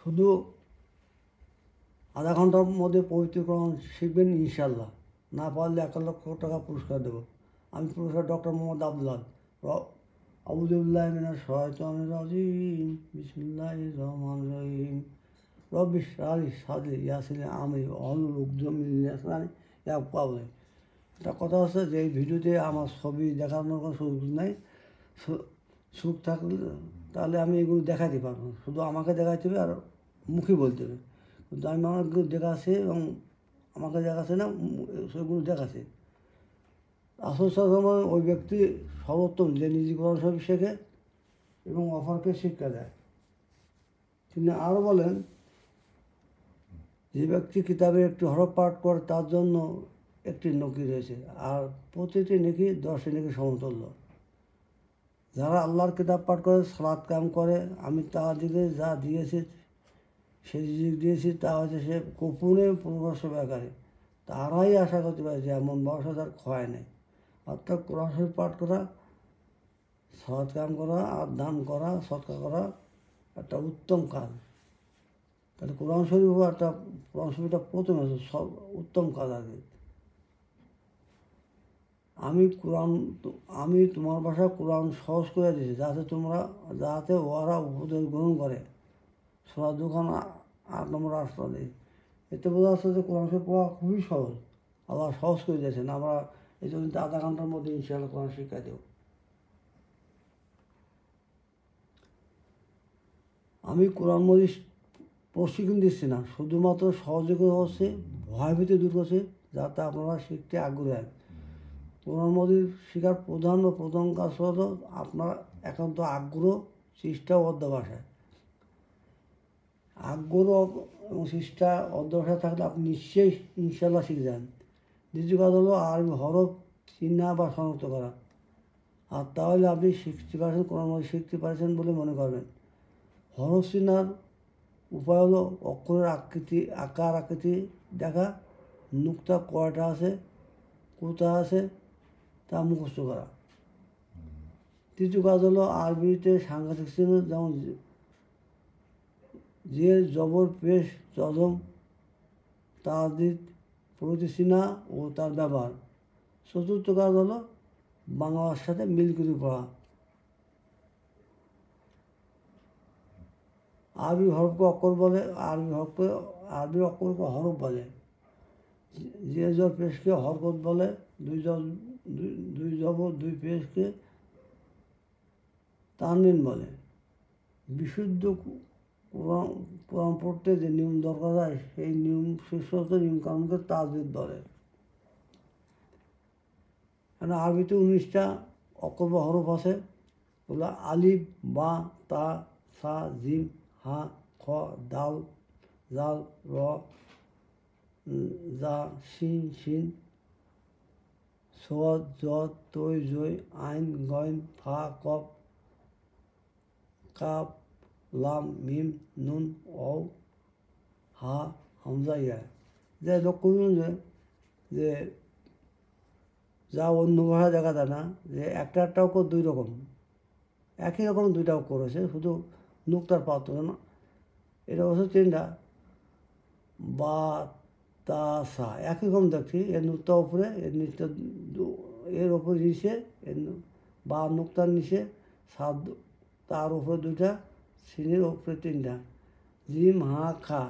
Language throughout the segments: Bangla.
শুধু আধা ঘন্টার মধ্যে পবিত্র কোরআন শিখবেন ইনশাল্লাহ। না পারলে 1,00,000 টাকা পুরস্কার দেবো। আমি প্রফেসর ডক্টর মোহাম্মদ আবদুল্লাহ। আউযুবিল্লাহি মিনাশ শাইতানির রাজিম। বিসমিল্লাহির রহমানির রহিম। রব্বি ইশরাহ লি সাদরি ওয়াইসির লি আমরি ওয়াহলুল উকদাতাম মিন লিসানি ইয়াফকাহু কাওলি। একটা কথা হচ্ছে যে এই ভিডিওতে আমার ছবি দেখানোর কোনো সুযোগ নেই। সুখ থাকলে তাহলে আমি এগুলো দেখাতে পারবো, শুধু আমাকে দেখাতে হবে আর মুখে বলতে হবে। কিন্তু আমি আমাকে দেখাচ্ছি এবং আমাকে দেখাচ্ছে না, সেগুলো দেখাচ্ছে। আসল সময় ওই ব্যক্তি সর্বোত্তম যে নিজে কোরআন শরীফ শেখে এবং অপরকে শিক্ষা দেয়। তিনি আরও বলেন, যে ব্যক্তি কিতাবে একটি হরফ পাঠ করে তার জন্য একটি নেকি রয়েছে, আর প্রতিটি নেকি 10 নেকি সমতুল্য। যারা আল্লাহর কিতাব পাঠ করে, সালাত কায়েম করে, আমি তাদেরকে যা দিয়েছি, সে রিজিক দিয়েছি, তা হচ্ছে সে গোপনে প্রকাশ্যকারী। তারাই আশা করতে পারে যে এমন ব্যবসা তার ক্ষয় নেই। অর্থাৎ কোরআন শরীফ পাঠ করা, সালাত কায়েম করা আর দান করা, সদকা করা একটা উত্তম কাজ। তাহলে কোরআন শরীফটা প্রথমে সব উত্তম কাজ আগে। আমি তোমার ভাষায় কোরআন সহজ করে দিয়েছি যাতে ওরা উপদেশ গ্রহণ করে। সূরা দুখান 8 নম্বর আসলে এতে বোঝা যাচ্ছে যে কোরআন শরীফ পড়া খুবই সহজ। আল্লাহ সহজ করে দিয়েছেন। আমরা এই জন্য আধা ঘন্টার মধ্যে ইনশাআল্লাহ কোরআন শিক্ষা দেব। আমি কোরআন মজিদ প্রশিক্ষণ দিচ্ছি না, শুধুমাত্র সহযোগিতা হচ্ছে, ভয়ভীতি দূর করছে, যাতে আপনারা শিখতে আগ্রহী হয়। কোরআন মজিদ শেখার প্রথম কাজ হলো আপনার একান্ত আগ্রহ, চেষ্টা ও অধ্যবসায়। আগ্রহ এবং চেষ্টা অধ্যবসায় থাকলে আপনি নিশ্চয়ই ইনশাল্লাহ শিখে যান। দ্বিতীয় কাজ হলো আরবি হরফ চিহ্না বা শনাক্ত করা। আর তাহলে আপনি শিখতে পারছেন, কোরআন মজিদ শিখতে পারছেন বলে মনে করবেন। হরফ চিহ্নার উপায় হলো অক্ষরের আকার আকৃতি দেখা, নুক্তা কয়টা আছে, কোথা আছে তা মুখস্থ করা। তৃতীয় কাজ হলো আরবিতে সাংঘাতিক চিহ্ন, যেমন জের, জবর, পেশ, জজম, তাসদিদ প্রতিচিহ্ন ও তার ব্যবহার। চতুর্থ কাজ হলো বাংলার সাথে মিল করে পড়া। আরবি হরফকে অক্ষর বলে, আরবি অক্ষরকে হরফ বলে। যে জবর পেশকে হরকত বলে, দুই জবর দুই পেশকে তানবিন বলে। বিশুদ্ধ কোরআন পড়তে যে নিয়ম দরকার হয়, সেই নিয়ম শীর্ষত নিয়মকানুনকে তাসদিদ বলে। কারণ আরবিতে 19টা অক্ষর বা হরফ আছে। ওগুলো আলিফ, বা, তা, সা, জিম, হা, খ, দাল, জাল, র, জা, শিন, সদ, জদ, তৈ, জই, আইন, গইন, ফা, কফ, কাফ, লাম, মিম, নুন, অ, হা, হামজা, ইয়া। যে লক্ষ্য করুন যে যা অন্য ভাষা দেখা যায় না, যে একটা অক্ষর 2 রকম, একই রকম 2টা অক্ষর আছে, শুধু নুক্তার পার্থক্য না। এটা হচ্ছে 3টা। বা, তা, সা একই রকম দেখছি। এর নুক্তা উপরে, এর ওপরে নিচে, বা নুক্তার নিচে, সাত তার উপরে 2টা, সিনের উপরে 3টা। জিম, হা, খা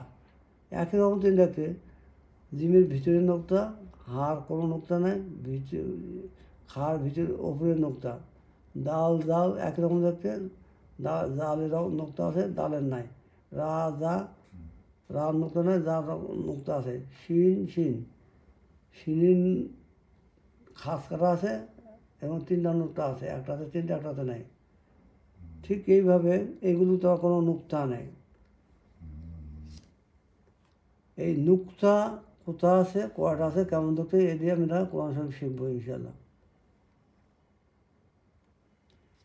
একই রকম 3টাকে। জিমের ভিতরে নোক্তা, হার কোনো নোক্তা নাই, খার ভিতরে ওপরে নোক্তা। দাল, জাল একই রকম দেখতে, জালের নোক্তা আছে, দালের নাই। রার নোক্তা নাই, যার নোক্তা আছে। শিনের খাস কাটা আছে এবং 3টা নোক্তা আছে, একটাতে 3টা, একটাতে নাই। ঠিক এইভাবে এগুলো তো কোনো নুক্তা নেই। এই নুক্তা কোথা আছে, কয়টা আছে, কেমন দেখতে, এ দিয়ে আমরা কোরআন শরীফ শিখবো ইনশাল্লাহ।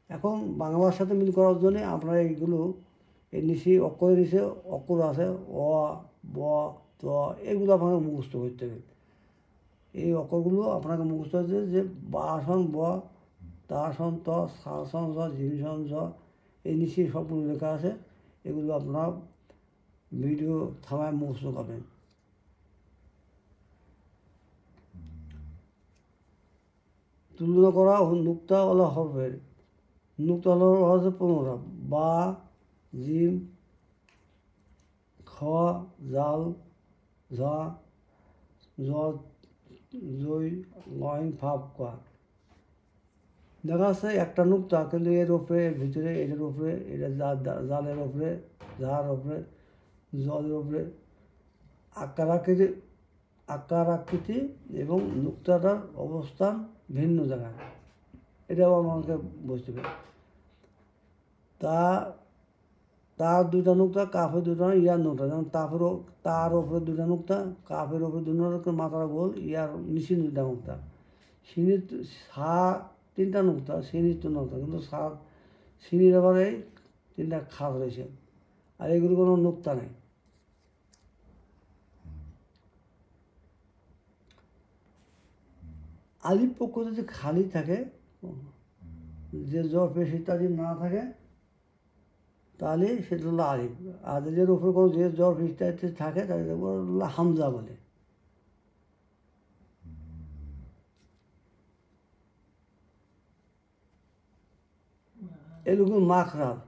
এখন বাংলার সাথে মিল করার জন্য আপনারা এইগুলো এই নিচে অক্ষরের নিচে অক্ষর আছে, অ, ব, ত, এগুলো আপনাকে মুখস্থ করতে হবে। এই অক্ষরগুলো আপনাকে মুখস্থ হচ্ছে যে বা সন ব, তা সন ত, সা সন জ, জিম সন জ, এই নিচে সবগুলো লেখা আছে। এগুলো আপনারা ভিডিও থামায় মুখস্থ করবেন। তুলনা করা নুক্তাওয়ালা হরফের, নুক্তাওয়ালা হরফ 15টা: বা, জিম, খ, জাল, ঝা, জ, জই, গইন, ফাপ, কা। দেখা যাচ্ছে একটা নুক্তা, কিন্তু এর উপরে, এর ভিতরে, এটার উপরে, এটা জালের উপরে, ঝাড় উপরে, জলের উপরে আকার আকৃতি এবং নুক্তাটার অবস্থান ভিন্ন জায়গায়, এটাও আমাকে বুঝতে হবে। তার দুটা নুক্তা, কাফের দুটা, ইয়ার নুক্তা, যেমন তার ওপরে দুটা নুক্তা, কাফের ওপরে দুটো নুক্তা, মাথার গোল, ইয়ার নিচে দুটা নুক্তা, সিনির তিনটা নুক্তা, সিনির তো নুক্তা, কিন্তু সিনির আবার তিনটা খাস রয়েছে, আর এগুলো কোনো নুক্তা নেই। আলিফ পক্ষ যদি খালি থাকে, যে জ্বর পেশ ইত্যাদি না থাকে, তাহলে সেটা হলো আলিফ। আর যাদের উপরে কোনো যে জ্বর পেশ ইত্যাদি থাকে তাদের হলো হামজা বলে। এরকম মাখরাজ,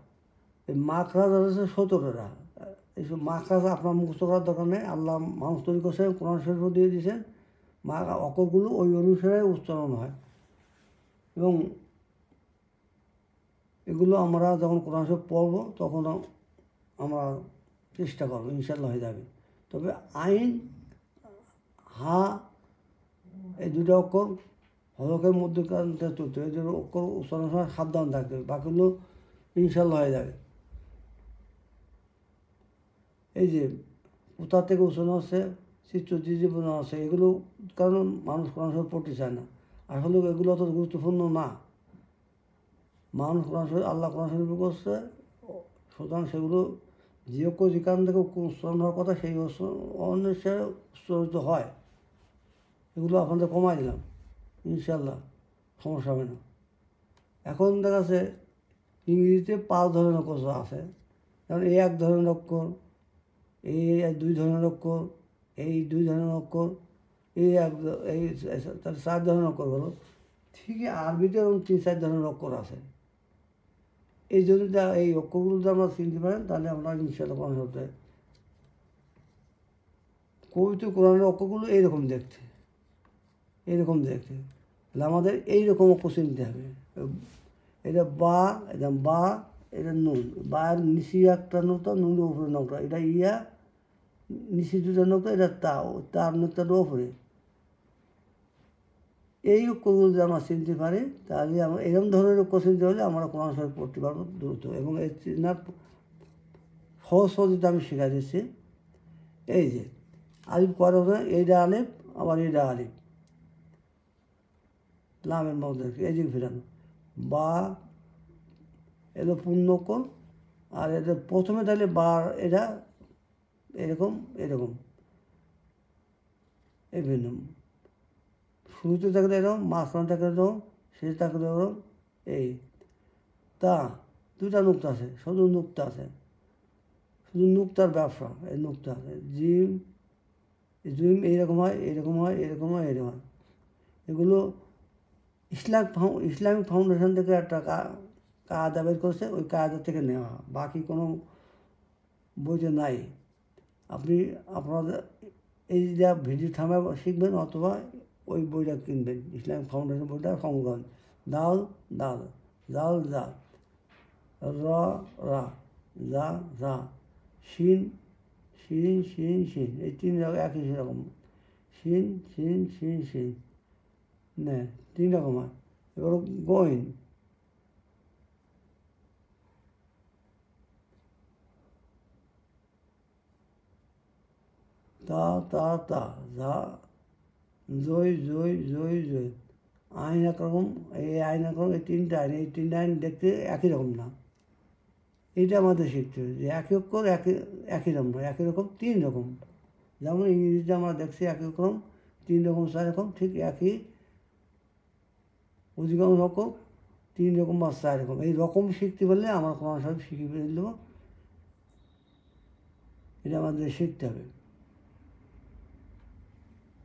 এই মাখরাজ আছে 17টা। এইসব মাখরাজ আপনার মুখস্থ করার দরকার নেই, আল্লাহ মানুষ তৈরি করছেন, কোরআন শরীফও দিয়ে দিয়েছেন, অক্ষরগুলো ওই অনুসারে উচ্চারণ হয়। এবং এগুলো আমরা যখন কোরআন শরীফ পড়বো তখন আমরা চেষ্টা করবো, ইনশাল্লাহ হয়ে যাবে। তবে আইন, হা, এই দুটো অক্ষর হলকের মধ্যকার চলতে, এই দুটো অক্ষর উচ্চারণের সময় সাবধান থাকতে হবে, বাকিগুলো ইনশাল্লাহ হয়ে যাবে। এই যে কোথা থেকে উচ্চারণ হচ্ছে, চিত্র জীবন আছে, এগুলো কারণ মানুষ কোরআন শরীফ পড়তে চায় না। আসলে এগুলো অত গুরুত্বপূর্ণ না। মানুষ কোরআন শরীফ, আল্লাহ কোরআন শরীফ করছে, সুতরাং সেগুলো যে অক্ষর যেখান থেকে উচ্চারণ হওয়ার কথা সেই অনুসারে উচ্চারিত হয়। এগুলো আপনাদের কমাই দিলাম, ইনশাল্লাহ সমস্যা হবে না। এখন দেখা যাচ্ছে ইংরেজিতে 5 ধরনের অক্ষর আছে, যেমন এই 1 ধরনের অক্ষর, এই 2 ধরনের অক্ষর, এই 2 ধরনের অক্ষর, এই তাহলে 4 ধরনের অক্ষর হলো। ঠিকই আরবিতে এবং 3-4 ধরনের অক্ষর আছে। এই জন্য এই অক্ষরগুলো যদি আমরা চিনতে পারেন, তাহলে আমরা ইনশাল্লাহ কোরআন হতে কবিতা কোরআনের অক্ষরগুলো এইরকম দেখতে, তাহলে আমাদের এইরকম অক্ষর চিনতে হবে। এটা বা, এটা নুন, বায়ের নিচি একটা নোকতা, নুনের উপরে নোকতা, এটা ইয়া, নিচি দুটা নোকতা, এটা তার নোকতাটা উপরে। এই অক্ষরগুলো যদি আমরা চিনতে পারি, তাহলে আমরা এরকম ধরনের অক্ষর চিনতে হলে আমরা কোরআন শরীফ পড়তে পারবো দ্রুত। এবং এই চিনার সহজ পদ্ধতি আমি শেখা দিচ্ছি। এই যে আলিফ করা হবে, এইটা আলিফ, আবার এইটা আলিফ, লামের মধ্যে এই যে ফেরানো, বা এলো পূর্ণ অক্ষর, আর এটা প্রথমে তাহলে বা, এটা এরকম এই ভিন্ন, শুরুতে থাকলে এরকম, মাঝখানে থাকলে এরকম, শেষে থাকলে এরকম। এই তা 2টা নুক্তা আছে, শুধু নুক্তার ব্যবসা, এই নুক্তা আছে। জিম এইরকম হয়, এরকম হয়। এগুলো ইসলামিক ফাউন্ডেশন থেকে একটা কায়দা বের করছে, ওই কায়দা থেকে নেওয়া, বাকি কোনো বইতে নাই। আপনাদের এই যা ভিডিও থামে শিখবেন, অথবা ওই বইটা কিনবেন, ইসলামিক ফাউন্ডেশন বইটা সংগ্রহ। দাল, জাল, রা, যা, শিন, এই 3 একই রকম, শিন, না 3 রকম হয়। এবার গইন, তা, যা, জয়, আইন একরকম, এই আইন একরকম, এই 3টা আইন, এই 3টা আইন দেখতে একই রকম না। এইটা আমাদের শিখতে হবে যে একই অক্ষর একই রকম নয়, একই রকম 3 রকম। যেমন ইংরেজিতে আমরা দেখছি একই রকম 3 রকম 4 রকম, ঠিক একই অধিকাংশ অক্ষর 3 রকম বা 4 রকম। এই রকম শিখতে পারলে আমরা কোরআন শরীফ শিখে ফেলব। এটা আমাদের শিখতে হবে।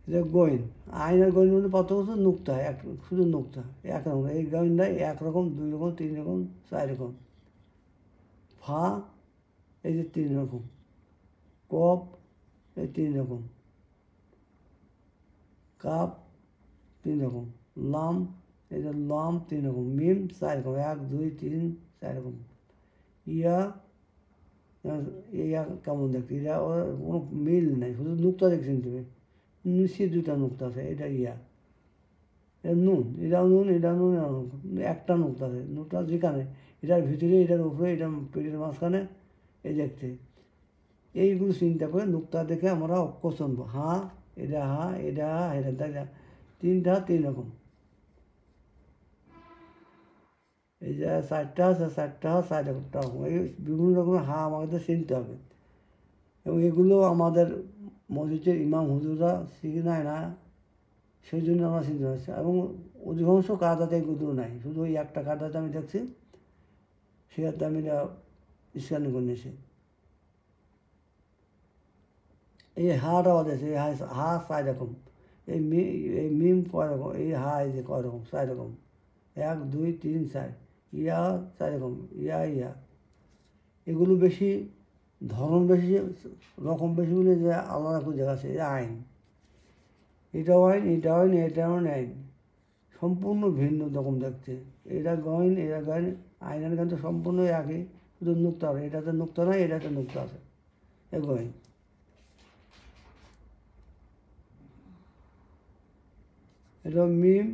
এটা গইন, আইনের গইন মধ্যে কত কিছু নুক্তা, এক শুধু নুক্তা একরকম। এই গইনটাই একরকম, 2 রকম, 3 রকম, 4 রকম। ফা এই যে 3 রকম, কপ এই 3 রকম, কাপ 3 রকম, লাম এই যে লাম 3 রকম, মিম 4 রকম, 1 2 3 4 রকম। ইয়া ইয়া কেমন দেখতে, এটা ওর কোনো মিল নেই, শুধু নুক্তা দেখছেন তুমি, নিশ্চিত 2টা নুক্তা আছে। এটা ইয়া, এটা নুন, এটাও নুন, এটা নুন, একটা নুক্তা আছে। নুক্তা যেখানে, এটার ভিতরে, এটার উপরে, এটা পেটের মাঝখানে, এই দেখতে। এইগুলো চিন্তা করে নুক্তা দেখে আমরা অক্ষর শুনবো। হা এটা হা, এটা হা, এটা তাই না, 3টা 3 রকম। এই যে 4টা আছে, 4টা 4 রকম। এই বিভিন্ন রকমের হা আমাদের চিনতে হবে, এবং এগুলো আমাদের মসজিদের ইমাম হুজুররা শিখে নেয় না, সেই জন্য আমরা চিনতে পারছি। এবং অধিকাংশ কায়দাতে এগুলো নাই, শুধু ওই একটা কায়দাতে আমি দেখছি, সেটাতে আমি স্ক্যানিং করে নিয়েছি। এই হাটা আছে, এই হা 4 রকম, এই মিম কয় রকম, এই হা এই যে কয় রকম, 4 রকম, 1 2 3 4। ইয়া 4 রকম, ইয়া ইয়া। এগুলো বেশি ধরন বেশি, রকম বেশি বলে যে আলাদা করে দেখা আছে। এটা আইন, এটাও আইন, এটাও আইন, এটাও আইন, সম্পূর্ণ ভিন্ন রকম দেখতে। এটা গইন, এটা গইন, আইনের কিন্তু সম্পূর্ণ একই, শুধু নুক্তা আছে। এটাতে নুক্তা নাই, এটাতে নুক্তা আছে। এ গইন। এটা মিম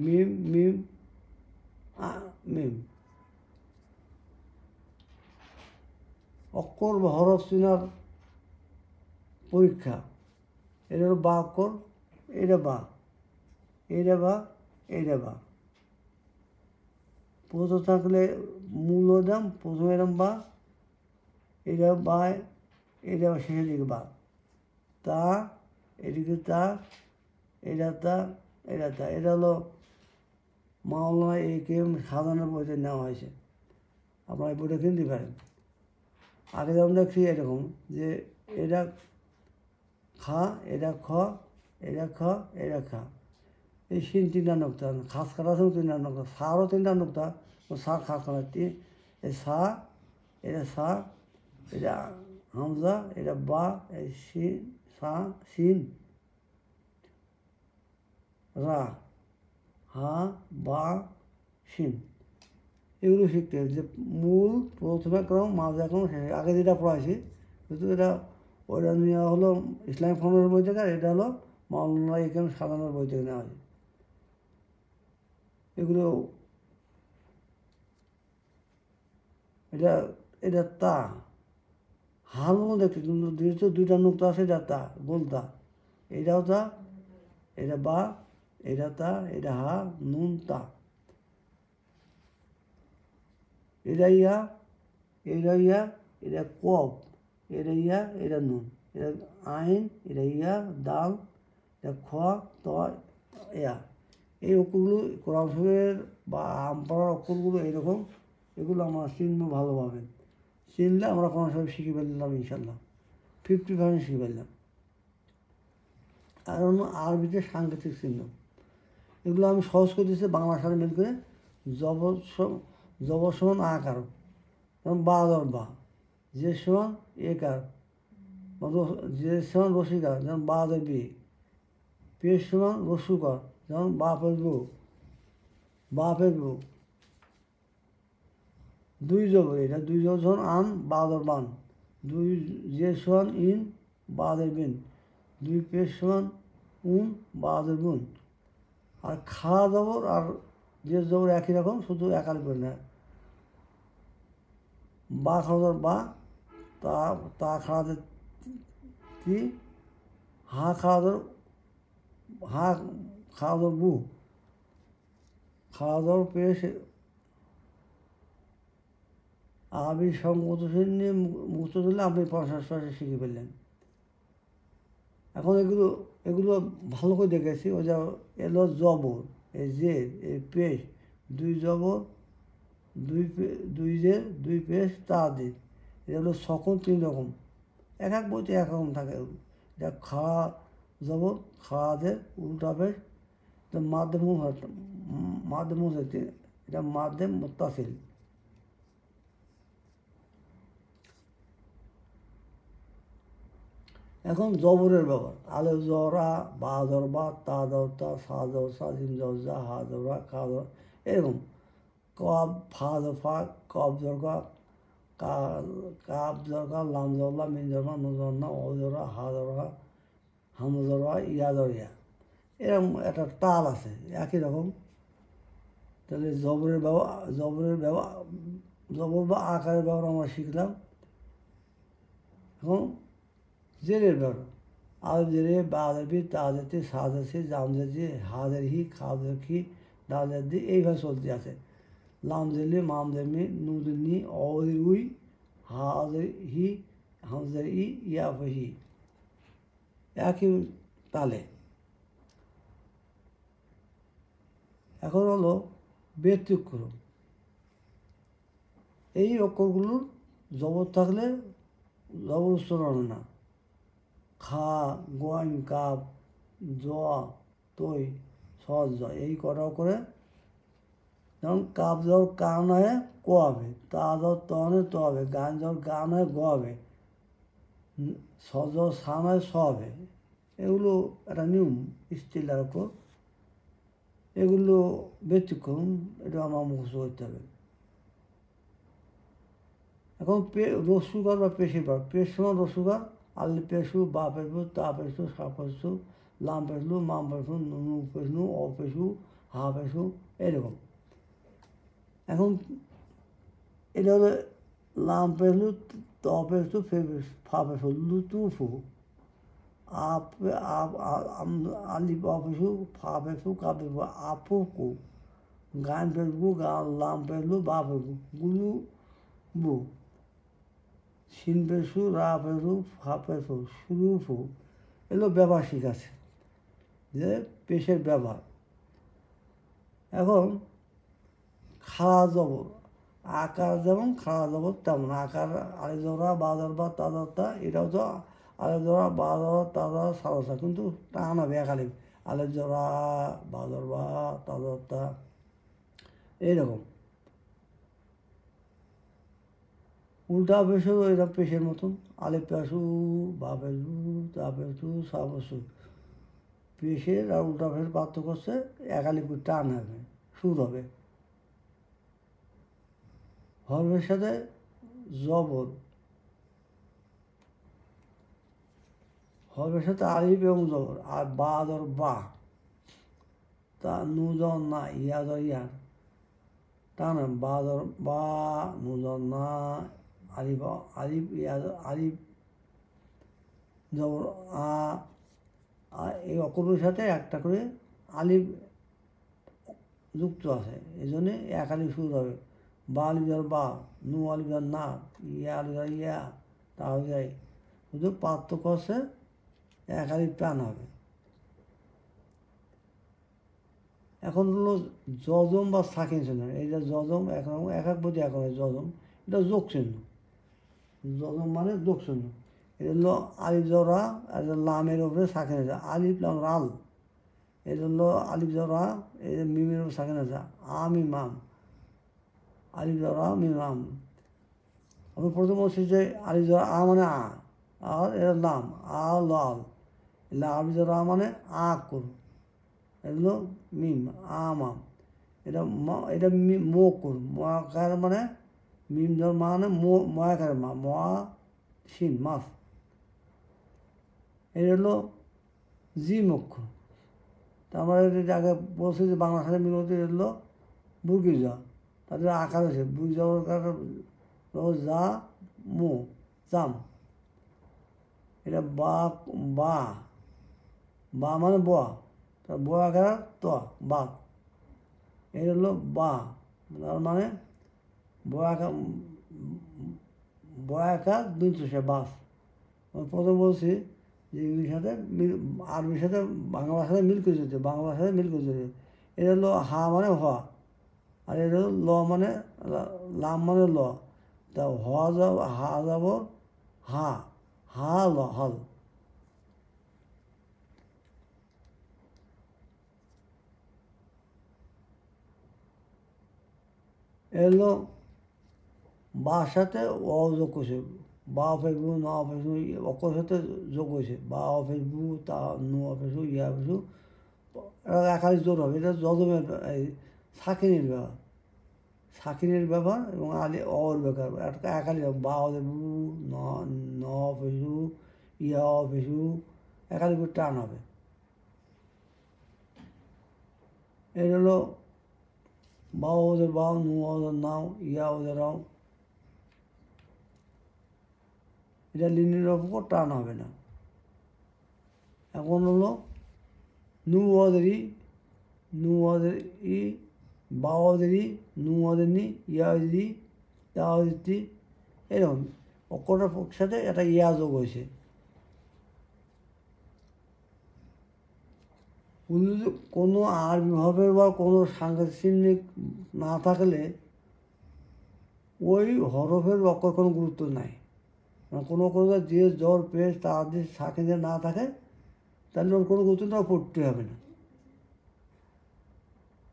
মিম মিম মিম। অক্ষর বা হরফ চিনার পরীক্ষা। এটা হলো বা অক্ষর, এটা বা, এটা বা, এটা বা। প্রথম থাকলে মূল দাম, প্রথমে এরম বা, এটা বা, এটা শেষের দিকে বা। তা এদিকে তা, এটা তা, এটা তা। এটা হলো মাওলানা A.K.M সাজানোর বইতে নেওয়া হয়েছে, আপনারা এই বইটা কিনতে পারেন। আগে যেমন দেখছি এরকম যে এটা খা, এটা খ, এটা খ, এটা খা, এই সিন 3টা নুক্তা, খাস কাটাছেও 3টা নুক্তা, সারও 3টা নুক্তা, ও সা খাস কাটাচ্ছি। এই সা, এটা সা, এটা হামজা, এটা বা, এই সিন সা সিন রা, হা বা সিন। এগুলো শিখতে হবে, যে মূল প্রথমে ক্রম, মাঝে ক্রম, শেষে। আগে যেটা পড়াইছি, কিন্তু এটা ওইটা নেওয়া হলো ইসলামিক ফাউন্ডেশনের বই থেকে, আর এটা হলো মাওলানা A.K.M সাজানোর বই থেকে নেওয়া হয়েছে। এগুলো এটা এটা তা, হার মতো দেখতে, কিন্তু 2টা নুক্তা আছে, এটা তা, গোলতা। এটাও তা, এটা বা, এটা তা, এটা হা, নুন তা। এটা ইয়া, এটা ইয়া, এটা কপ, এটা ইয়া, এটা নুন, এটা আইন, এটা ইয়া, দাল, এটা খ, ত, ইয়া। এই অক্ষরগুলো কোরআন শরীফের বা আমপাড়ার অক্ষরগুলো এইরকম, এগুলো আমরা চিনব ভালোভাবে। চিনলে আমরা কোরআন শরীফ শিখে ফেললাম ইনশাল্লাহ, 50% শিখে ফেললাম। আর অন্য আরবিতে সাংকেতিক চিহ্ন, এগুলো আমি সহজ করে দিচ্ছি বাংলার সাথে মিল করে। জবর সমান আকার, যেমন বা দর বা, যে সমান একার, যে সমান রসিকার, যেমন বা দর বি। পেশ সমান রসুকর, যেমন বাপের বউ, বাপের বউ। 2 জবর, এটা 2 জবর সমান আন, বা দর বান। 2 যে সমান ইন, বা দর বিন। 2 পেশ সমান উন, বা দর বুন। আর খাড়া জবর আর যে জবর একই রকম, শুধু একাল করে নেয়। বা খাড়াদের বা, তা তা খাড়াদের তি, হা খাড়াদের হা, খাড়াদের বু, খাড়াদর পেশ। আরবি সংগত নিয়ে মুক্ত দিলে আপনি 50% শিখে ফেললেন। এখন এগুলো এগুলো ভালো করে দেখেছি। ওই যা এলো জবর, এই যে এই পেশ, 2 জবর, 2 জের, 2 পেশ তা দিক। এটা হলো সকল 3 রকম। এক এক বইতে এক রকম থাকে। এটা খাড়া জবর, খাড়াদের উল্টা পেশ, এটা মাধ্যম হচ্ছে, এটা মাধ্যম মুত্তাসিল। এখন জবরের ব্যবহার, আলে জরা, বা জর বা, তা জর তা, সা জর সা, জিম জর জা, হা জর হা, খা জর, এরকম কব, ফা জর ফা, কব জর কা, কাব জর কা, লাম জর লা, মিন জর মা, নুন জর না, অ জর হা, হা জর হা, হাম জর হা, ইয়া জর ইয়া, এরকম একটা তাল আছে একই রকম। তাহলে জবরের ব্যবহার, জবর বা আকারের ব্যবহার আমরা শিখলাম। এখন জেরের ব্যবহার, আল জেরে, বা আদরবি, তা জাতি, সা জাতি, জাম জাতি, হাদের হি, খাদের খি, ডাল জাতি, এইভাবে চলতে আছে। লাম জেলি, মাম জেমি, নুদের নি, অদের উই, হাদের হি, হামজের ই, ইয়া হি, একই তালে। এখন হলো ব্যতিক্রম। এই অক্ষরগুলোর জবর থাকলে জবর উচ্চারণ না। খা, গোয়াইন, কাপ, জ, তৈ, সজ, জ, এই কটাও করে। যেমন কাপ জল কান হয় ক হবে, তা জল তনে ত হবে, গান জল গান হয় গ হবে, সজ সান হয় স হবে। এগুলো একটা নিয়ম, স্টিলার উপর। এগুলো ব্যতিক্রম, এটা আমার মুখস্থ করতে হবে। এখন রসুগার বা পেশির ভাগ, পেশ সমান রসুগার, আলি পেশু, বা পেশু, তা পেশু, সা পেশু, লাম পেশলু, মাম পেশু, নু পেশু, অ পেশু, হা পেশু, এরকম। এখন এটা হলো লাম পেশলু, ত পেশু, ফা পেশু, লু তু ফু, আলি পা পেশু, ফা পেশু, কা পেশু, আপু কু, গান পেশবু, লাম পেশলু, বা পেশু, গুলু বু, শিন পেশু, রা পেশু, ফা পেশু, শুরু ফু। এগুলো ব্যবহার শিখাচ্ছে, যে পেশের ব্যবহার। এখন খাড়া জবর, আকার যেমন খাড়া জবর তেমন। আকার আলে জরা, বা জর বা, তা জর তা, এটাও তো আলে জরা, বা জর, তা জর, সারসা, কিন্তু টান হবে একালি, আলে জরা, বা জর বা, তা জর তা, এইরকম। উল্টা পেশু, এটা পেশের মতন, আলে পেশু, বা পেশু, তা পেশু, সা পেশু। পেশের আর উল্টা পেশের পার্থক্য হচ্ছে একালি টান হবে, সুর হবে। হরফের সাথে জবর, হরফের সাথে আলিফ এবং জবর, আর বা জর বা, তা নু জর না, ইয়া জর ইয়া, টান বা জর বা, নু জর না, আলিফ আলিফ, ইয়া আলিফ জবর আ, এই অক্ষরের সাথে একটা করে আলিফ যুক্ত আছে, এই জন্যে এক আলিফ শুরু হবে। বা আলিফ জর বা, নু আলিফ জর না, ইয়া আলিফ জর ইয়া, তা হয়ে যায়। শুধু পার্থক্য হচ্ছে এক আলিফ টান হবে। এখন হলো জজম বা সাকিন চিহ্ন, এইটা জজম একরকম, এক এক বইতে এক রকম জজম, এটা যোগ চিহ্ন। জজম মানে যোগ চিহ্ন। এটা হলো আলিফ জরা, আর লামের উপরে সাকিন আছে, আলিফ লাম রাল। এটা হলো আলিফ জরা, এই মিমের উপরে সাকিন আছে, আম ইমাম, আলিফ জরা মিম আম। আমি প্রথম বলছি যে আলিফ জরা আ মানে আ, আর এর নাম আ লাল, আলিফ জরা মানে আ কর, এগুলো মিম আমাম। এটা এটা মকুর, ময়াকার মানে মিম জর মানে ময়াকার মা, মা শিন মাছ। এটা হলো জিম অক্ষর। তারপরে আগে বলছি যে বাংলা সাথে মিল হতে হলো বুর্গি যা, তাদের আকার আছে বুর্গি যাওয়ার যা মু জাম। এটা বা বা, বা মানে বোয়া, তার বোয়া আকার ত বা, এই হলো বা, তার মানে বয়াকার দুই চষে বাস। প্রথম বলছি যে ইংলিশ সাথে মিল, আরবির সাথে বাংলার সাথে মিল করে যেতে, বাংলার সাথে মিল করে যেতে। এটা হলো হা মানে হ, আর এটা হলো ল মানে লাম মানে ল, তা হ যাব, হা যাব হা, হাল হল। এলো বার সাথে অ যোগ করছে, বা ফেসবু ন ফেসবু অক্ষর সাথে যোগ হয়েছে, বা ফেসবু তা ন ফেসবু ইয়া ফেসবু একালি জোর হবে। এটা যজমের এই সাকিনের ব্যাপার, সাকিনের ব্যাপার এবং আলি অর ব্যাপার একালি বা ফেসবু ন ন ফেসবু ইয়া ফেসবু একালি করে টান হবে। এর হলো বা ওদের বাও নু ওদের নাও ইয়া ওদের রাও, এটা লিনের ওপর টান হবে না। এখন হলো নু ওদেরই, নু ওদের ই, বা ওদেরই, নু ওদের নি, ইয়া ওদেরই, তা ওদেরটি, এরকম অক্ষরটার সাথে একটা ইয়া যোগ হয়েছে। কোনো আরবি হরফের বা কোনো সাংঘাতিক না থাকলে ওই হরফের অক্ষর কোনো গুরুত্ব নাই। কোনো কোনো যে জ্বর পেশ তাদের সাকিনে না থাকে তাহলে ওর কোনো গুরুত্ব না, পড়তে হবে না,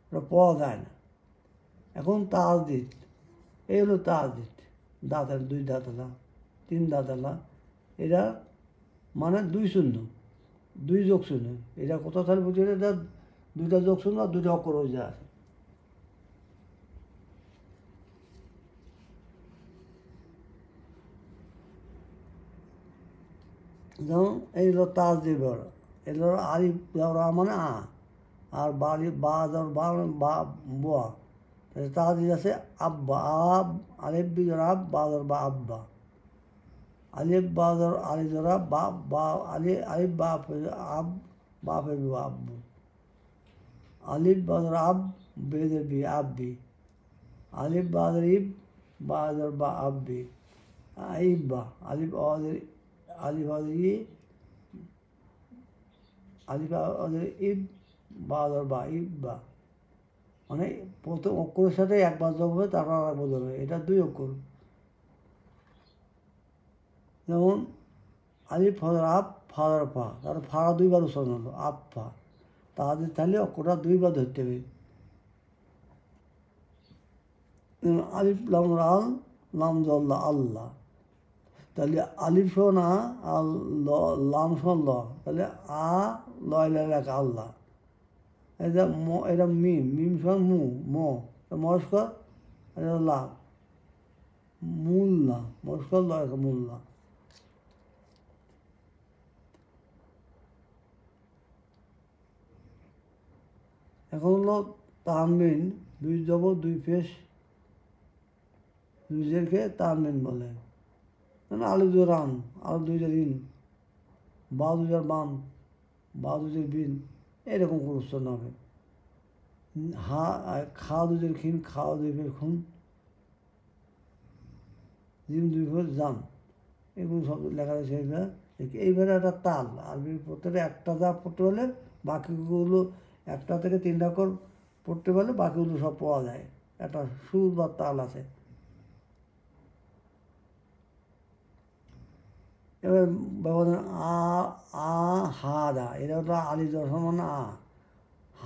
ওটা পাওয়া যায় না। এখন তাজদিদ, এই হলো তাজদিদ, দাঁতালা, দুই দাঁতালা, তিন দাঁতালা, এরা মানে দুই শূন্য, দুই যোগ শূন্য। এটা কোথাও তাহলে বুঝে এটা দুইটা যোগ শূন্য আর দুইটা অক্ষর হয়ে যায়। যেমন এই হলো তাজদিদ, এগুলো আলিফ দেওয়া মানে আ, আর বালি বা দেওয়ার বা মানে বা বোয়া, তাজদিদ আছে আব্বা, আব আলিফ বিজর আব বা দেওয়ার বা আব্বা, আলিফ বা দেওয়ার আলি জরা বা বা আলি আলিফ বা আব বা ফেরবি আব্বু, আলিফ বা দেওয়ার আব বেদের বি আব্বি, আলিফ বা দেওয়ার ইব বা দেওয়ার বা আব্বি, ইব্বা, আলিফ আদের আলিফ আদের ই, আলিফ আদের ইব বা দেওয়ার বা ইব্বা, মানে প্রথম অক্ষরের সাথে একবার যোগ হবে তারপর আর একবার যোগ হবে, এটা দুই অক্ষর। যেমন আলিফ ফাদার আপ ফাদার ফা, তার ফাড়া দুইবার উচ্চারণ হলো আপ ফা, তাদের তাহলে অক্ষরটা দুইবার ধরতে হবে। আলিফ লাম আল লাম জল্লা আল্লাহ, তাহলে আলিফ শোন আ আর লাম শোন ল, তাহলে আ লয় লেখা আল্লাহ। এটা এটা মিম, মিম শোন মু মো, মস্কর, এটা লা মুল্লা, মস্কর লয় মুল্লা। এখন হলো তানবিন, দুই জবর দুই পেশ দুই জেরকে তানবিন বলে। আলু জোরান, আলু দুইজার ইন, বা দুইজার বান, বা দুইজার বিন, এরকম করে উচ্চারণ হবে। হা খা দুইজার খিন, খাওয়া দুই ফের খুন, জিম দুই ফের জান, এগুলো সব লেখা রয়েছে। এইভাবে একটা তাল, আরবি প্রত্যেকটা একটা যা পড়তে হলে বাকিগুলো একটা থেকে তিনটা করে পড়তে পারলে বাকিগুলো সব পাওয়া যায়, একটা সুর বা তাল আছে। এবার ব্যবধান আ আ হা দা, এটা হলো আলি দর্শন মানে আ,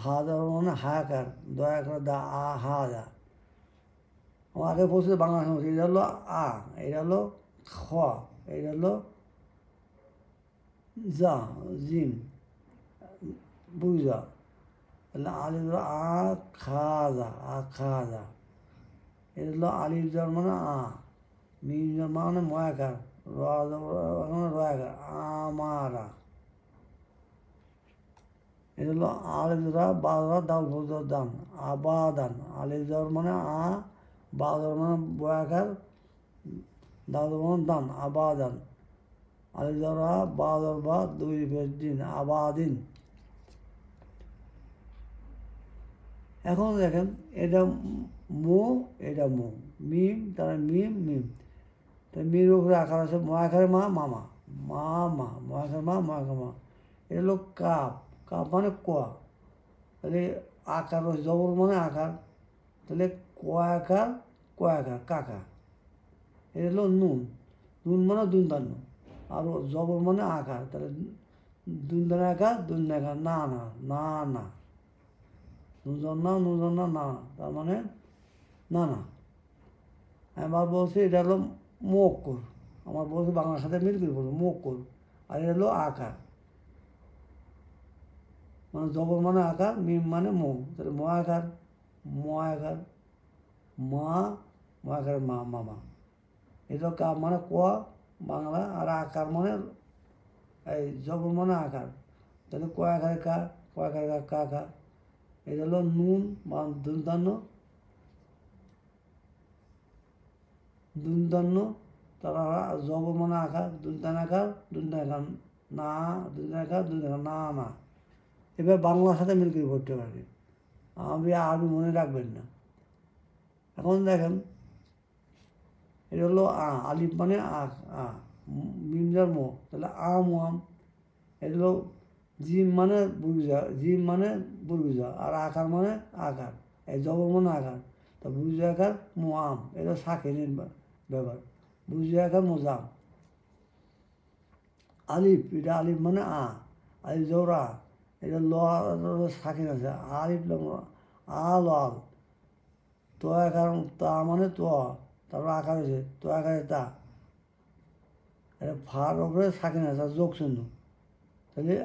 হা দা মানে হায়াকার, দয়া করে দা আ হা দা। আমার আগে পৌঁছে বাংলা সমস্যা, এটা হলো আ, এটা হলো খ, এটা হলো যা জিম বুঝা, তাহলে আলিফ আ খাজা, আ খাজা, এটা হলো আলিফ জ্বর মানে আ, মিম জ্বর মানে ময়াকার, রয়াকার আমারা, এটা হলো আলিফ রা বাদরা দাল ফজর দান আবাদান, আলিফ জ্বর মানে আ, বাদর মানে বয়াকার, দাল মানে দান আবাদান, আলিফ জ্বর আ বাদর বা দুই বেশ দিন আবাদিন। এখন দেখেন এটা মো, এটা মো, মিম, তার মিম মিম, তাই মির উপরে আকার আছে ময়াকারে মা মামা, মা মা ময়াকার মা ময়াকার মা। এটা হলো কাপ, কাপ মানে কোয়া, তাহলে আকার জবর মানে আকার, তাহলে কয়াকার কাকা। এটা হলো নুন, নুন মানে দুন দান্ন, আর জবর মানে আকার, তাহলে দুনদানা আকার দুনদানা আকার না না না না, নুজন না না, তার মানে না না। আমার বলছি এটা হলো মোক্কর, আমার বলছি বাংলার সাথে মিল করে বলবো মোক্কর, আর এটা হলো আকার, মানে জবর মানে আকার, মিম মানে মো, তাহলে ম আকার মা, ম আকার মা মামা। এটা কা মানে ক বাংলা, আর আকার মানে এই জবর মানে আকার, তাহলে ক আকারে কা, ক আকারে কা কা। এটা হলো নুন বা দুনদান্ন, তারা জবর মানে আকার, দুনদান আকার না, না না। এবার বাংলার সাথে মিল করে পড়তে পারবে, আমি আরবি মনে রাখবেন না। এখন দেখেন এটা হলো আলিফ মানে মিমজার মো, তাহলে আম, এটা হলো জিম মানে বুর্গিজা, আর আকার মানে আকার, এই জবর মানে আকার, তা বুর্গিজা আকার আম, এটা সাকিনের ব্যাপার, বুর্গিজা আকার মোজাম। আলিফ, এটা আলিফ মানে আলিফ জোরা, এটা সাকিন আছে, আলিফ আল আল, তো আকার তা মানে তো, তারপর আকার আছে তো আকারে তা, এটা ফার ওপরে সাকিন আছে যোগ চিহ্ন, তাহলে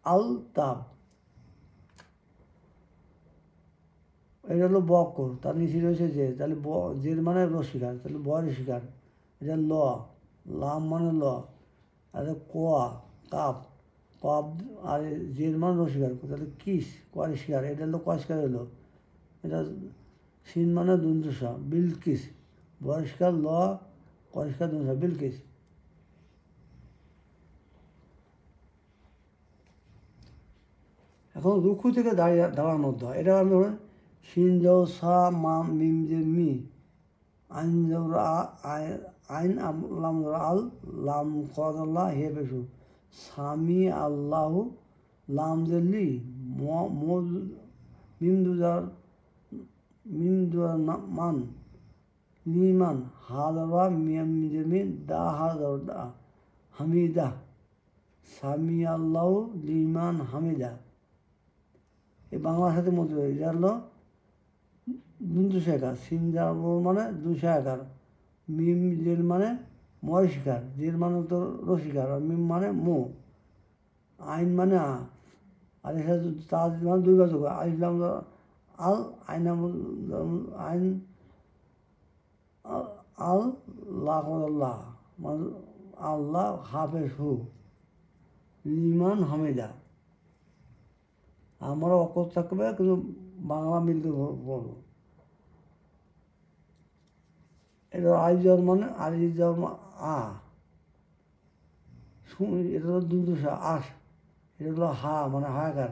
আল তাপ। এটা হলো বক্কর, তার নিচে রয়েছে যে, তাহলে জের মানে রসিকার, তাহলে বয়ের শিকার। এটা লাম মানে আর কোয়া কাপ, কপ আর জের মানে রসিকার, তাহলে কিস কোয়ার শিকার, এটা হলো কস্কার হলো। এটা সিন মানে দুন্দুসা বিলকিস, বয়স্কার কস্কার দুন্দুসা বিলকিস। এখন রুকু থেকে দাঁড়ানোর দোয়া, এটা আমি শিন জৌ সা মা মিম যে মি, আইন জৌর আইন লাম আল লাম কদল্লাহ হে পেশু, সামি আল্লাহ লাম জেলি মিম দুজার মান লিমান হাদরা মিয়াম জেমিন দা হাদা হামিদা, সামি আল্লাহ লিমান হামিদা। এই বাংলার সাথে মধ্যে এটা হলো দুশো একার, সিন যাবর মানে 200 একার, মিম জেল মানে ময় শিকার, জেল মানে তো রসিকার, আর মিম মানে মো, আইন মানে আর এর সাথে তাজ মানে 2 বাজক আইলাম আল আইন আইন আল্লাহ মানে আল্লাহ হাফেজ হু লিমান হামিদা। আমরা অক্ষর থাকবে কিন্তু বাংলা মিলতে বলবো। এটা আইজর মানে আলিজর এটা হলো দুশো আশ, এটা হলো হা মানে হাকার,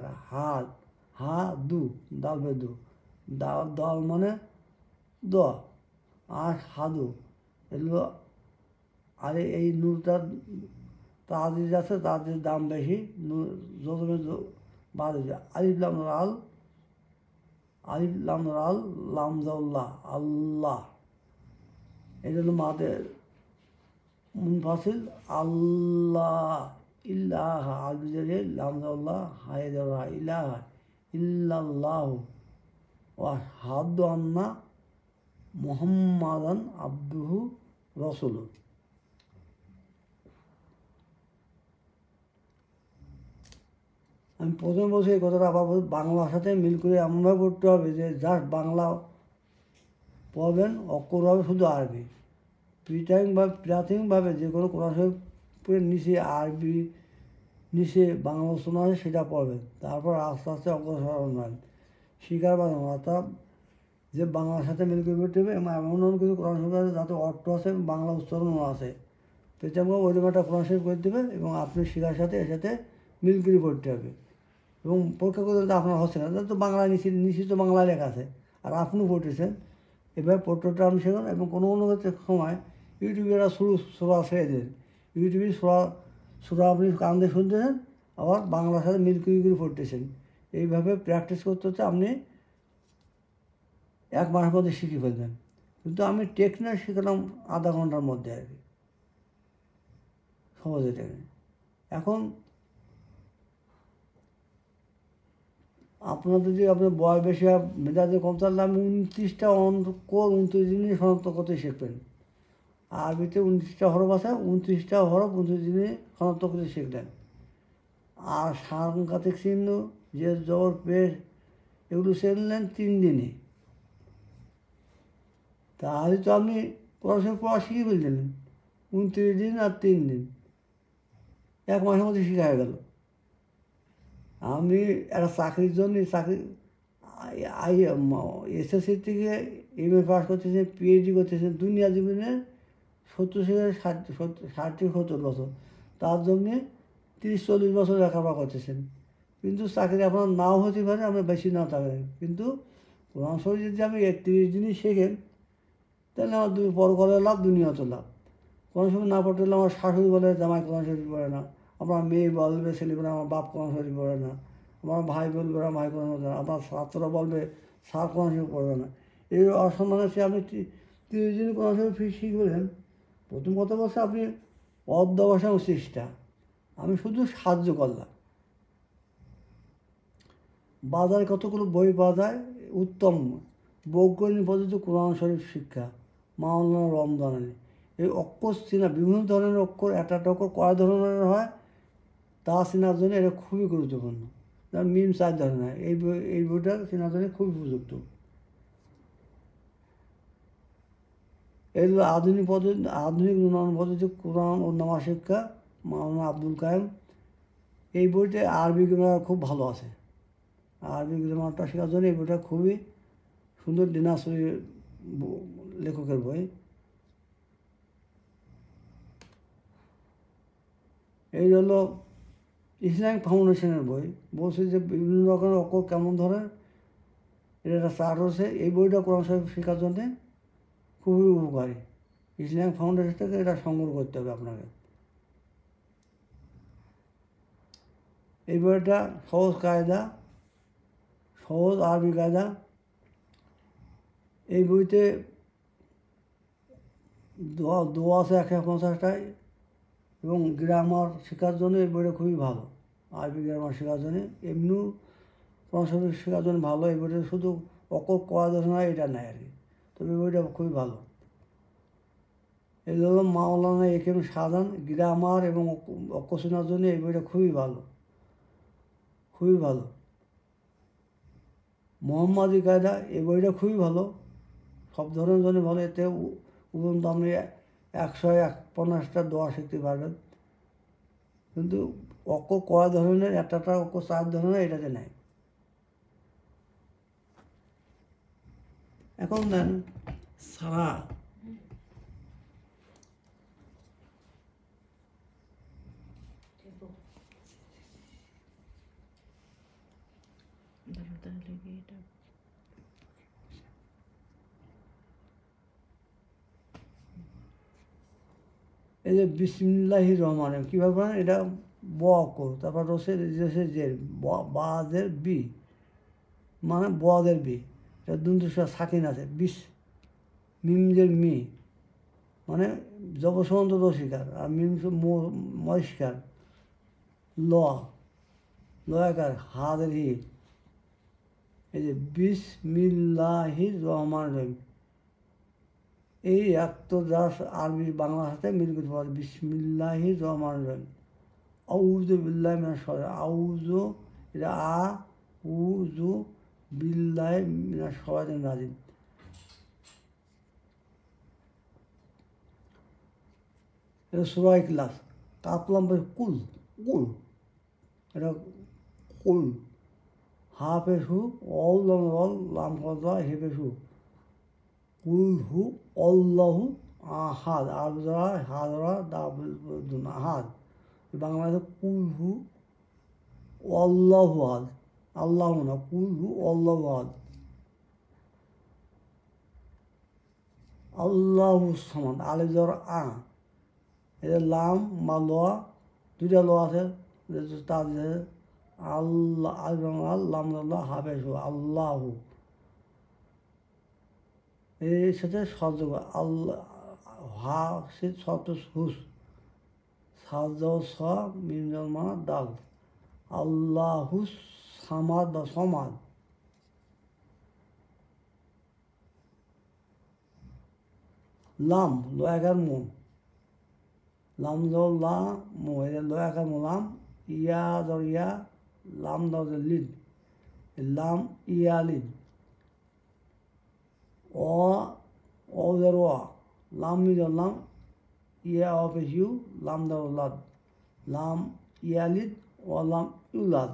হা দু দাল বে দু, দল মানে দ, আশ হাদু, এগুলো। আর এই নূরটার তাজিজ আছে, তাজির দাম বেশি, যত বাদ হয়েছে। আলিফ লাম লামজাউল্লাহ আল্লাহ, এটা হলো মাদের মুনফাসিল, আল্লাহ ইল্লাহা আলবিজারে লামজাউল্লাহ হায়দা ইলাহা ইল্লাল্লাহু ওয়া হাদ্দু আন্না মুহাম্মাদান আবদুহু রাসূলুহু। আমি প্রথমে বলছি এই কথাটা আবার বাংলার সাথে মিল করে এমনভাবে পড়তে হবে যে জাস্ট বাংলা পড়বেন, অক্ষর হবে শুধু আরবি, প্রাথমিকভাবে যে কোনো কোরআন শরীফের নিচে আরবি নিচে বাংলা শোনা হয় সেটা পড়বেন, তারপর আস্তে আস্তে অগ্রসর হবেন শিকার বানানো, অর্থাৎ যে বাংলার সাথে মিল করে পড়তে হবে। এবং এমন এমন কিছু কোরআন শরীফ আছে যাতে অর্থ আছে বাংলা উচ্চারণও আছে, প্রথমে ওই একটা কোরআন শরীফ করে দেবে এবং আপনি শিকার সাথে এর সাথে মিল করে পড়তে হবে। এবং পরীক্ষা করতে আপনার হচ্ছে না, তো বাংলায় নিশ্চিত বাংলায় লেখা আছে আর আপনিও পড়তেছেন, এবার পড়তে আপনি শেখেন। এবং কোনো সময় ইউটিউবে একটা সুরা ছেড়ে দেন, ইউটিউবে সুরা আপনি কান দিয়ে শুনতেছেন, আবার বাংলার সাথে মিল করে পড়তেছেন। এইভাবে প্র্যাকটিস করতে হচ্ছে, আপনি 1 মাসের মধ্যে শিখে ফেলবেন। কিন্তু আমি টেকনিক শিখলাম আধা ঘন্টার মধ্যে আর কি। সহজ হয়ে যাবে। এখন আপনার যদি আপনার বয়স বেশি হয়, মেধাতে কম, তাহলে আপনি 29টা অঙ্কর 29 দিনই শনাক্ত করতে শিখবেন। আরবিতে 29টা হরফ আছে, 29টা হরফ 29 দিনে শনাক্ত করতে শিখলেন। আর সাংঘাতিক চিহ্ন, যে জবর পেশ, এগুলো শিখলেন 3 দিনে। তাহলে তো আপনি পড়া শিখে ফেললেন 29 দিন আর 3 দিন, 1 মাসের মধ্যে শেখা হয়ে গেল। আমি একটা চাকরির জন্য এসএসসি থেকে এমএ পাস করতেছেন, পিএইচডি করতেছেন, দুনিয়া জীবনে 70 থেকে 60-70 বছর, তার জন্যে 30-40 বছর লেখাপড়া করতেছেন। কিন্তু চাকরি আপনার নাও হতে পারে, আপনার বেশি নাও থাকবেন, কিন্তু কোরআন শরীফ যদি আমি 31 দিনই শেখেন, তাহলে আমার পরকালের লাভ, দুনিয়াতে লাভ। কোরআন শরীফ না পড়তে হলে আমার শাশুড়ি বলে জামাই কোরআন শরীফ পড়ে না, আমার মেয়ে বলবে, ছেলে বলে আমার বাপ কোরআন শরীফ পড়ে না, আমার ভাই বলবে আমার ভাই কোরআন পড়ে না, আমার ছাত্ররা বলবে স্যার কোরআন শরীফ পড়বে না। এই অসম্মানে সে আপনি 30 দিন কোরআন শরীফ শিখবেন। প্রথম কথা বলছে আপনি অধ্যবসায় ও চেষ্টা, আমি শুধু সাহায্য করলাম। বাজারে কতগুলো বই পাওয়া যায়, উত্তম বৈজ্ঞানিক পদ্ধতি কোরআন শরীফ শিক্ষা, মাওলানা রমজানি। এই অক্ষর চেনা, বিভিন্ন ধরনের অক্ষর, একটা অক্ষর কয় ধরনের হয় তা চেনার জন্য এটা খুবই গুরুত্বপূর্ণ। যেমন মিম 4 ধরনের, এই বইটা চেনার জন্য খুবই উপযুক্ত। এগুলো আধুনিক উন্নয়ন পদ্ধতি কোরআন ও নামাজ শিক্ষা, মাওলানা আব্দুল কায়েম। এই বইতে আরবি গ্রামার খুব ভালো আছে। আরবি গ্রামারটা শেখার জন্য এই বইটা খুবই সুন্দর, দিনাজপুরি লেখকের বই। এই হলো ইসলামিক ফাউন্ডেশনের বই, বলছে যে বিভিন্ন রকমের অক্ষর কেমন ধরে, এটা একটা চার্ট হচ্ছে। এই বইটা কোরআন শরীফ শেখার জন্যে খুবই উপকারী। ইসলামিক ফাউন্ডেশন থেকে এটা সংগ্রহ করতে হবে আপনাকে। এই বইটা সহজ কায়দা, সহজ আরবি কায়দা। এই বইতে দোয়া আছে 150টায়, এবং গ্রামার শেখার জন্য এই বইটা খুবই ভালো। আরবি গ্রামার শেখার জন্য, এমনিও কোরআন শরীফ শেখার জন্য ভালো। এই বইটা শুধু অক্ষর কয়া ধরনের এটা নেয় আর কি, তবে এই বইটা খুবই ভালো। এই হলো মাওলানা একেম শাহজাহান, গ্রামার এবং অক্ষর চেনার জন্য এই বইটা খুবই ভালো, খুবই ভালো। মোহাম্মদী কায়দা, এই বইটা খুবই ভালো, সব ধরনের জন্য ভালো। এতে উপরন্ত আপনি 150টা দোয়া শিখতে পারবেন, কিন্তু অক্ষর কয় ধরনের, একটা অক্ষর 4 ধরনের, এটাতে নেয়। এখন দেন সারা, এই যে বিসমিল্লাহির রহমান, কীভাবে বলেন, এটা ব অক্ষর, তারপর রসের জের, বাদের বি, মানে বদের বি, এটা দুন্দুসার সাকিন আছে। মিমজের মি, মানে জবসন্ত রসিকার, আর মিম মরিষ্কার, লয়াকার, হাদের হি। এই যে বিসমিল্লাহির রহমান রহিম, এই এত যা আরবি বাংলার সাথে মিল করতে পারে। বিসমিল্লাহির রহমান রহিম, আউযু বিল্লাহি মিনাশ শাইতানির, আউযু, এটা আউযু বিল্লাহি মিনাশ শাইতানির রাজিম। এটা সূরা ইখলাস, কাফলাম কুল, কুল, এটা কুল, হাফেজু, লাম কদা হেফেজু, কুল হু অল্লাহু আহাদ, আবজা হাদরা দাবুল আহাদ। বাংলাদেশে কুল হু অল্লাহু আহাদ, আল্লাহ না, কুল হু অল্লাহু আহাদ, আল্লাহু সামাদ, আলিফ জবর আ, এদের লাম বা লোয়া, 2টা লোয়া আছে, তাদের আল্লাহ, আল্লাহ হাফেজু, আল্লাহু, এর সাথে সহযোগ, আল্লাহ, হা সে শব্দ হুস, সাজ স মিম জমা দাল আল্লাহু সামাদ বা সমাদ লাম লয়াকার মো লাম জল লা মো এটা লয়াকার মো লাম ইয়া দর ইয়া লাম দর লিদ লাম ইয়া লিদ অ দর ওয়া লাম মি দর লাম ইয়া অফিস ইউ লাম দর লাদ লাম ইয়া লিদ ও লাম ইউলাদ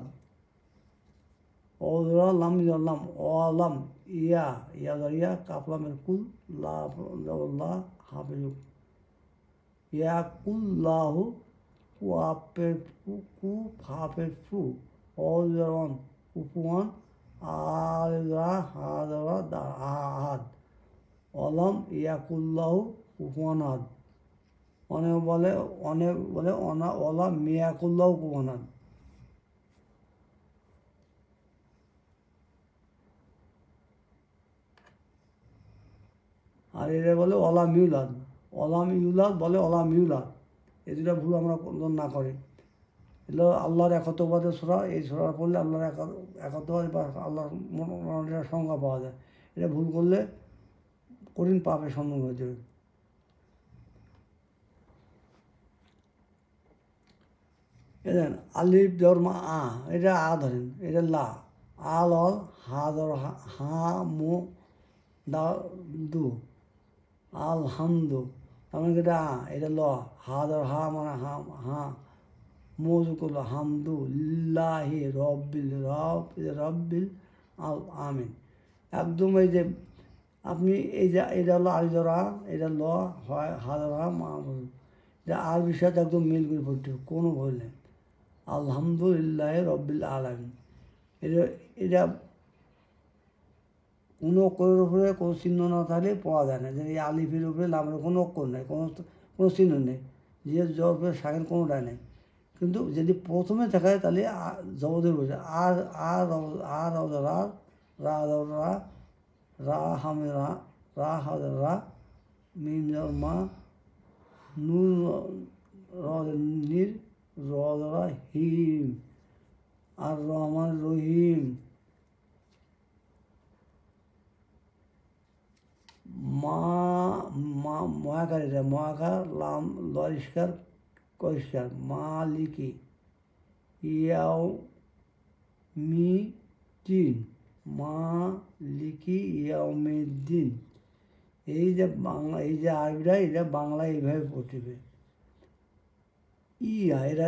ও দর লাম মি দর লাম ও লাম ইয়া ইয়া দর ইয়া কাফ লামের কুল লা লা হাফিজ ইয়া কুল্লাহু কুয়াপের কু ফাপের ফু অন উপওয়ান আলরা হাদরা দা আহাদ অলম ইয়াকুল্লাহু উপওয়ান আদ অনেক বলে অনা ওলা মিয়াকুল্লাহু উপওয়ান আদ আর এরা বলে অলা মিউলাদ অলাম ইউলাদ বলে অলাম ইউলাদ এই দুটা ভুল আমরা না করি এগুলো আল্লাহর একত্ববাদের ছোড়া এই ছোড়া পড়লে আল্লাহর একত্ববাদ বা আল্লাহর সংজ্ঞা পাওয়া যায় এটা ভুল করলে কঠিন পাপের সম্মুখীন হয়ে যাবে এলেন আলিফ ধর্মা আ এটা আ ধরেন এটা লা আল অল হা ধর হা মো দা দু আলহামদু তার মানে এটা আ এটা ল হা ধর হা মানে হা হা মৌজু করলো হামদু লিল্লাহি রব্বিল আল আমিন একদম এই যে আপনি এই যে এটা হলো আল ধরা এটা ল হয় হা ধরা মা এটা আর বিষয়টা একদম মিল করে পড়তে কোনো ভুল নেই আলহামদুলিল্লাহ রব্বিল আলামিন এটা কোনো অক্ষরের উপরে কোনো চিহ্ন না থাকলে পড়া যায় না যে এই আলিফের উপরে লামের কোনো অক্ষর নেই কোনো চিহ্ন নেই যে জ্বর উপরে সাগের কোনোটাই নেই কিন্তু যদি প্রথমে দেখা যায় তাহলে জবদের বোঝে আর আর আর রা রা রা রা হামে রা রা হাদ রা মিম মা নূর নির রা হিম আর রহমান রহিম মহাকার এটা মহাকার লাম লরিষ্কার পরিষ্কার মালিকি ইয়াও মি দিন মালিকি ইয়াউমিদ্দিন এই যে বাংলা এই যে আরবিরা এটা বাংলা এইভাবে পড়বে ইয়া এরা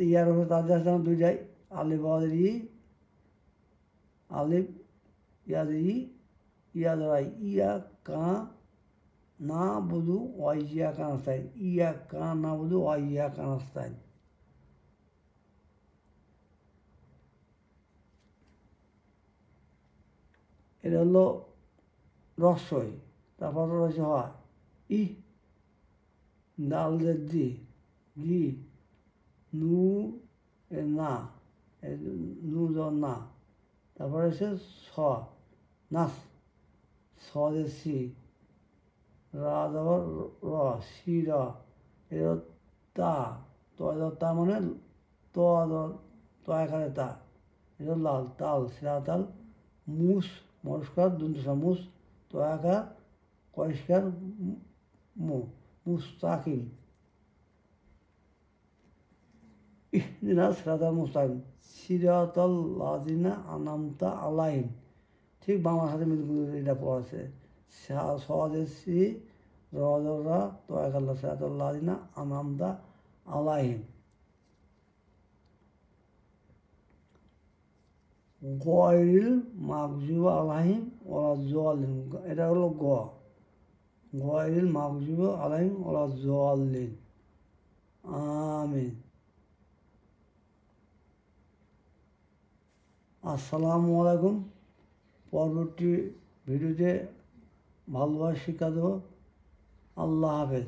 ইয়ার উপরে তাদের দুইটাই আলিফ ই আলিফ ইয়াদের ইয়াদরাই ইয়া কা না বুধু ওয়াইয়া কানাস্তাইন ইয়া কা না বুধু ওয়াইয়া কানাস্তাইন এটা হলো রস্যই তারপর রয়েছে হয় ই ডাল দি দি নু না নু না তারপরে হচ্ছে স নাস সি রা দেওয়ার র সি র এটা তা তা মানে এখানে তা এটা লাল তাল সিরা তাল মুস মস্কার দুন্দুসা মুস একা পরিষ্কার মুস্তাকিম ইহদিনা সিরাতাল মুস্তাকিম সিরাতাল লাযিনা আনআমতা আলাইহিম ঠিক বাংলার সাথে মিল এটা পড়াছে সি রা তয়াকাল্লা সিরাতাল লাযিনা আনআমতা আলাইহিম গয়রিল মাগজুব আলাইহিম ওয়ালা যালিন এটা হলো গয়রিল মাগজুব আলাইহিম ওয়ালা যালিন আমিন আসসালামু আলাইকুম পরবর্তী ভিডিওতে ভালোবাসা শিক্ষা দেব আল্লাহ হাফেজ